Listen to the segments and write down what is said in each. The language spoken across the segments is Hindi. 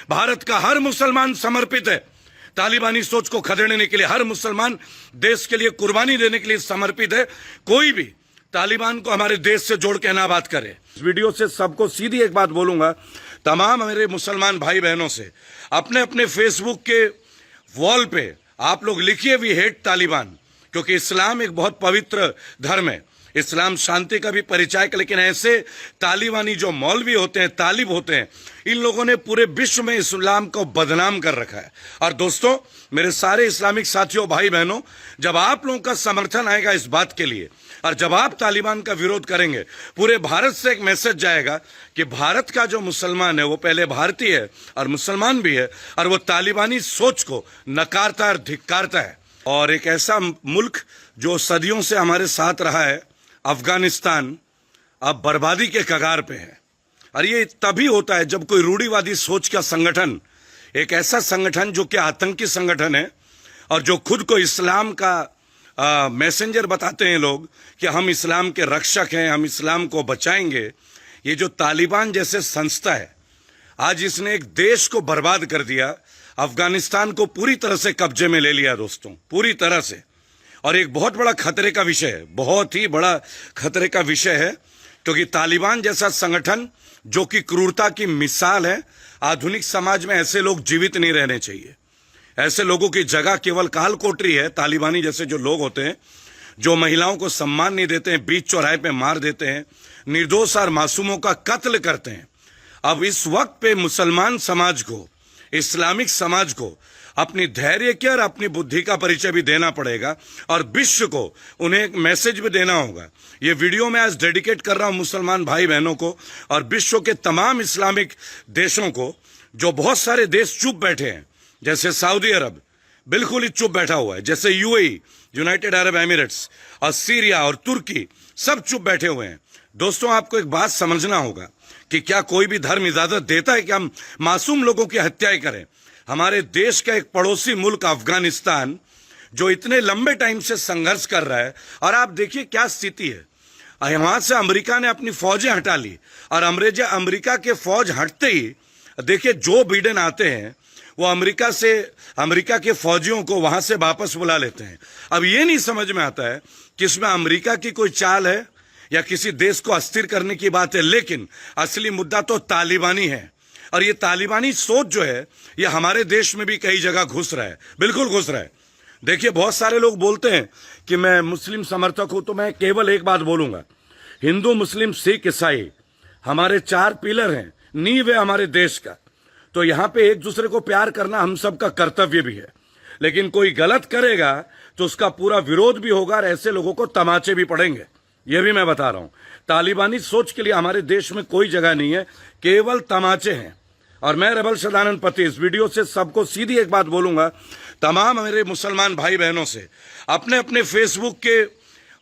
भारत का हर मुसलमान समर्पित है। तालिबानी सोच को खदेड़ने के लिए हर मुसलमान देश के लिए कुर्बानी देने के लिए समर्पित है। कोई भी तालिबान को हमारे देश से जोड़ के ना बात करे। इस वीडियो से सबको सीधी एक बात बोलूंगा, तमाम मेरे मुसलमान भाई बहनों से, अपने अपने फेसबुक के वॉल पे आप लोग लिखिए वी हेट तालिबान, क्योंकि इस्लाम एक बहुत पवित्र धर्म है। इस्लाम शांति का भी परिचायक, लेकिन ऐसे तालिबानी जो मौलवी होते हैं, तालिब होते हैं, इन लोगों ने पूरे विश्व में इस्लाम को बदनाम कर रखा है। और दोस्तों, मेरे सारे इस्लामिक साथियों, भाई बहनों, जब आप लोगों का समर्थन आएगा इस बात के लिए और जब आप तालिबान का विरोध करेंगे, पूरे भारत से एक मैसेज जाएगा कि भारत का जो मुसलमान है वो पहले भारतीय है और मुसलमान भी है, और वो तालिबानी सोच को नकारता और धिक्कारता है। और एक ऐसा मुल्क जो सदियों से हमारे साथ रहा है, अफगानिस्तान, अब बर्बादी के कगार पे है। और ये तभी होता है जब कोई रूढ़िवादी सोच का संगठन, एक ऐसा संगठन जो कि आतंकी संगठन है और जो खुद को इस्लाम का मैसेंजर बताते हैं लोग कि हम इस्लाम के रक्षक हैं, हम इस्लाम को बचाएंगे। ये जो तालिबान जैसे संस्था है, आज इसने एक देश को बर्बाद कर दिया, अफगानिस्तान को पूरी तरह से कब्जे में ले लिया दोस्तों, पूरी तरह से। और एक बहुत बड़ा खतरे का विषय है, बहुत ही बड़ा खतरे का विषय है, क्योंकि तालिबान जैसा संगठन जो कि क्रूरता की मिसाल है, आधुनिक समाज में ऐसे लोग जीवित नहीं रहने चाहिए। ऐसे लोगों की जगह केवल काल कोठरी है। तालिबानी जैसे जो लोग होते हैं, जो महिलाओं को सम्मान नहीं देते हैं, बीच चौराहे पे मार देते हैं, निर्दोष और मासूमों का कत्ल करते हैं। अब इस वक्त पे मुसलमान समाज को, इस्लामिक समाज को अपनी धैर्य की और अपनी बुद्धि का परिचय भी देना पड़ेगा और विश्व को उन्हें एक मैसेज भी देना होगा। ये वीडियो मैं आज डेडिकेट कर रहा हूं मुसलमान भाई बहनों को और विश्व के तमाम इस्लामिक देशों को, जो बहुत सारे देश चुप बैठे हैं, जैसे सऊदी अरब बिल्कुल ही चुप बैठा हुआ है, जैसे यूएई, यूनाइटेड अरब एमिरेट्स, और सीरिया और तुर्की, सब चुप बैठे हुए हैं। दोस्तों, आपको एक बात समझना होगा कि क्या कोई भी धर्म इजाजत देता है कि हम मासूम लोगों की हत्याएं करें? हमारे देश का एक पड़ोसी मुल्क अफगानिस्तान, जो इतने लंबे टाइम से संघर्ष कर रहा है, और आप देखिए क्या स्थिति है। वहां से अमेरिका ने अपनी फौजें हटा ली और अमेरिका के फौज हटते ही देखिए जो बिडेन आते हैं, वो अमेरिका के फौजियों को वहां से वापस बुला लेते हैं। अब ये नहीं समझ में आता है कि इसमें अमेरिका की कोई चाल है या किसी देश को अस्थिर करने की बात है, लेकिन असली मुद्दा तो तालिबानी है। और ये तालिबानी सोच जो है, ये हमारे देश में भी कई जगह घुस रहा है, बिल्कुल घुस रहा है। देखिए, बहुत सारे लोग बोलते हैं कि मैं मुस्लिम समर्थक हूं, तो मैं केवल एक बात बोलूंगा, हिंदू, मुस्लिम, सिख, ईसाई हमारे 4 पिलर हैं, नींव है हमारे देश का। तो यहां पे एक दूसरे को प्यार करना हम सबका कर्तव्य भी है, लेकिन कोई गलत करेगा तो उसका पूरा विरोध भी होगा और ऐसे लोगों को तमाचे भी पड़ेंगे। यह भी मैं बता रहा हूं, तालिबानी सोच के लिए हमारे देश में कोई जगह नहीं है, केवल तमाचे हैं। और मैं रेबल सदानंद पति इस वीडियो से सबको सीधी एक बात बोलूंगा, तमाम मेरे मुसलमान भाई बहनों से, अपने अपने फेसबुक के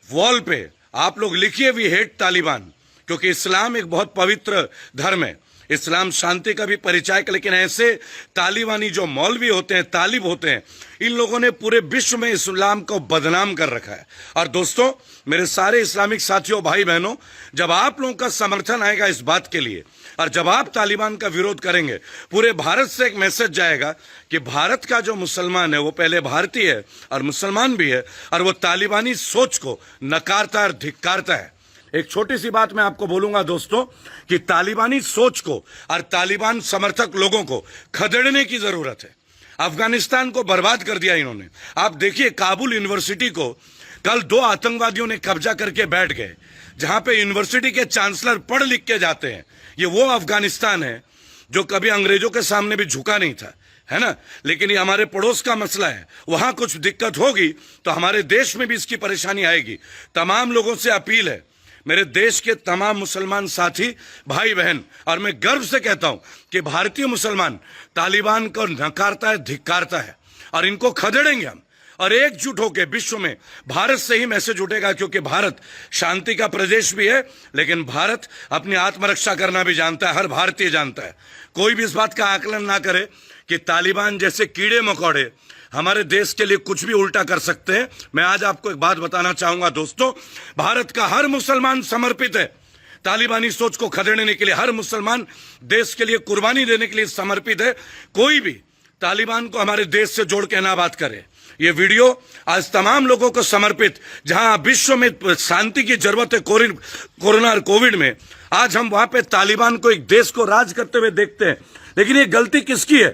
वॉल पे आप लोग लिखिए वी हेट तालिबान, क्योंकि इस्लाम एक बहुत पवित्र धर्म है। इस्लाम शांति का भी परिचायक, लेकिन ऐसे तालिबानी जो मौलवी होते हैं, तालिब होते हैं, इन लोगों ने पूरे विश्व में इस्लाम को बदनाम कर रखा है। और दोस्तों, मेरे सारे इस्लामिक साथियों, भाई बहनों, जब आप लोगों का समर्थन आएगा इस बात के लिए और जब आप तालिबान का विरोध करेंगे, पूरे भारत से एक मैसेज जाएगा कि भारत का जो मुसलमान है वो पहले भारतीय है और मुसलमान भी है, और वो तालिबानी सोच को नकारता और धिक्कारता है। एक छोटी सी बात मैं आपको बोलूंगा दोस्तों, कि तालिबानी सोच को और तालिबान समर्थक लोगों को खदेड़ने की जरूरत है। अफगानिस्तान को बर्बाद कर दिया इन्होंने। आप देखिए, काबुल यूनिवर्सिटी को कल 2 आतंकवादियों ने कब्जा करके बैठ गए, जहां पे यूनिवर्सिटी के चांसलर पढ़ लिख के जाते हैं। ये वो अफगानिस्तान है जो कभी अंग्रेजों के सामने भी झुका नहीं था, है ना। लेकिन ये हमारे पड़ोस का मसला है, वहां कुछ दिक्कत होगी तो हमारे देश में भी इसकी परेशानी आएगी। तमाम लोगों से अपील है, मेरे देश के तमाम मुसलमान साथी, भाई बहन, और मैं गर्व से कहता हूं कि भारतीय मुसलमान तालिबान को नकारता है, धिक्कारता है, और इनको खदेड़ेंगे हम। और एकजुट होकर विश्व में भारत से ही मैसेज उठेगा, क्योंकि भारत शांति का प्रदेश भी है, लेकिन भारत अपनी आत्मरक्षा करना भी जानता है, हर भारतीय जानता है। कोई भी इस बात का आकलन ना करे कि तालिबान जैसे कीड़े मकोड़े हमारे देश के लिए कुछ भी उल्टा कर सकते हैं। मैं आज आपको एक बात बताना चाहूंगा दोस्तों, भारत का हर मुसलमान समर्पित है। तालिबानी सोच को खदेड़ने के लिए हर मुसलमान देश के लिए कुर्बानी देने के लिए समर्पित है। कोई भी तालिबान को हमारे देश से जोड़ के ना बात करे। ये वीडियो आज तमाम लोगों को समर्पित, जहां विश्व में शांति की जरूरत है कोरोना और कोविड में, आज हम वहां पे तालिबान को एक देश को राज करते हुए देखते हैं। लेकिन ये गलती किसकी है?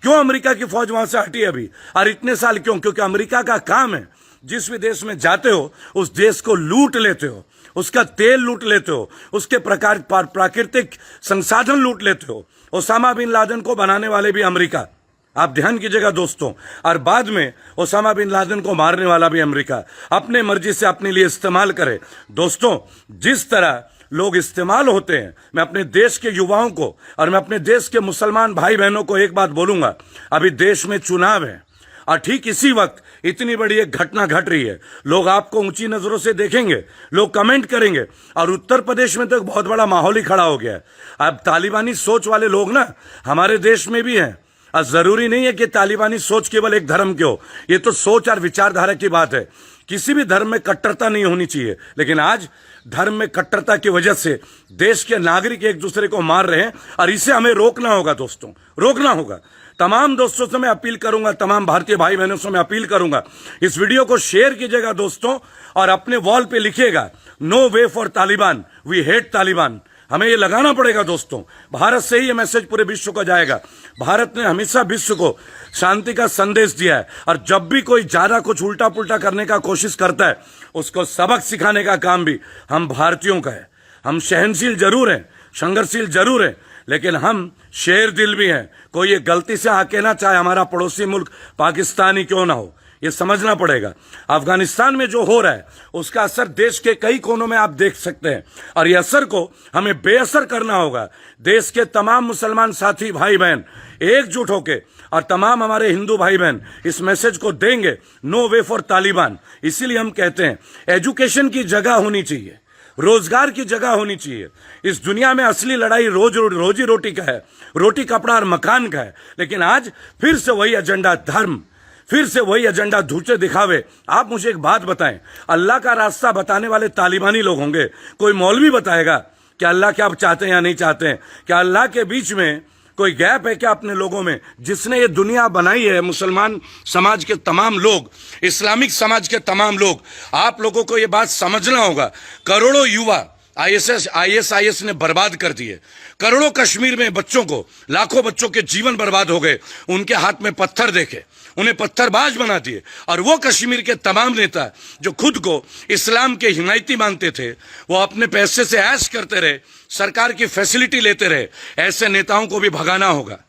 क्यों अमेरिका की फौज वहां से हटी अभी, और इतने साल क्यों? क्योंकि अमेरिका का काम है, जिस भी देश में जाते हो उस देश को लूट लेते हो, उसका तेल लूट लेते हो, उसके प्रकार प्राकृतिक संसाधन लूट लेते हो। ओसामा बिन लादेन को बनाने वाले भी अमेरिका, आप ध्यान कीजिएगा दोस्तों, और बाद में ओसामा बिन लादेन को मारने वाला भी अमेरिका अपने मर्जी से अपने लिए इस्तेमाल करे। दोस्तों, जिस तरह लोग इस्तेमाल होते हैं, मैं अपने देश के युवाओं को और मैं अपने देश के मुसलमान भाई बहनों को एक बात बोलूंगा, अभी देश में चुनाव है और ठीक इसी वक्त इतनी बड़ी एक घटना घट रही है। लोग आपको ऊंची नजरों से देखेंगे, लोग कमेंट करेंगे, और उत्तर प्रदेश में तो एक बहुत बड़ा माहौल ही खड़ा हो गया है। अब तालिबानी सोच वाले लोग ना हमारे देश में भी हैं, और जरूरी नहीं है कि तालिबानी सोच केवल एक धर्म की हो, ये तो सोच और विचारधारा की बात है। किसी भी धर्म में कट्टरता नहीं होनी चाहिए, लेकिन आज धर्म में कट्टरता की वजह से देश के नागरिक एक दूसरे को मार रहे हैं, और इसे हमें रोकना होगा दोस्तों, रोकना होगा। तमाम दोस्तों से मैं अपील करूंगा, तमाम भारतीय भाई बहनों से मैं अपील करूंगा, इस वीडियो को शेयर कीजिएगा दोस्तों, और अपने वॉल पे लिखिएगा, no way for Taliban, we hate Taliban. हमें ये लगाना पड़ेगा दोस्तों, भारत से ही ये मैसेज पूरे विश्व को जाएगा। भारत ने हमेशा विश्व को शांति का संदेश दिया है, और जब भी कोई ज्यादा कुछ उल्टा पुल्टा करने का कोशिश करता है, उसको सबक सिखाने का काम भी हम भारतीयों का है। हम सहनशील जरूर हैं, संघर्षशील जरूर हैं, लेकिन हम शेर दिल भी हैं। कोई ये गलती से आके ना, चाहे हमारा पड़ोसी मुल्क पाकिस्तान ही क्यों ना हो, ये समझना पड़ेगा। अफगानिस्तान में जो हो रहा है उसका असर देश के कई कोनों में आप देख सकते हैं, और ये असर को हमें बेअसर करना होगा। देश के तमाम मुसलमान साथी भाई बहन एकजुट होके, और तमाम हमारे हिंदू भाई बहन इस मैसेज को देंगे, नो वे फॉर तालिबान। इसीलिए हम कहते हैं एजुकेशन की जगह होनी चाहिए, रोजगार की जगह होनी चाहिए। इस दुनिया में असली लड़ाई रोजी रोटी का है, रोटी कपड़ा और मकान का है। लेकिन आज फिर से वही एजेंडा धर्म, फिर से वही एजेंडा झूठे दिखावे। आप मुझे एक बात बताएं, अल्लाह का रास्ता बताने वाले तालिबानी लोग होंगे? कोई मौलवी बताएगा कि अल्लाह क्या आप चाहते हैं या नहीं चाहते हैं? क्या अल्लाह के बीच में कोई गैप है क्या अपने लोगों में? जिसने ये दुनिया बनाई है, मुसलमान समाज के तमाम लोग, इस्लामिक समाज के तमाम लोग, आप लोगों को ये बात समझना होगा। करोड़ों युवा ISIS ने बर्बाद कर दिए, करोड़ों कश्मीर में बच्चों को, लाखों बच्चों के जीवन बर्बाद हो गए, उनके हाथ में पत्थर देखे, उन्हें पत्थरबाज बना दिए। और वो कश्मीर के तमाम नेता जो खुद को इस्लाम के हिमायती मानते थे, वो अपने पैसे से ऐश करते रहे, सरकार की फैसिलिटी लेते रहे। ऐसे नेताओं को भी भगाना होगा,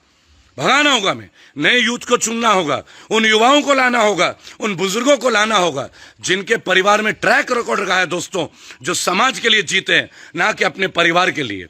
भगाना होगा। हमें नए यूथ को चुनना होगा, उन युवाओं को लाना होगा, उन बुजुर्गों को लाना होगा जिनके परिवार में ट्रैक रिकॉर्ड रहा है दोस्तों, जो समाज के लिए जीते हैं, ना कि अपने परिवार के लिए।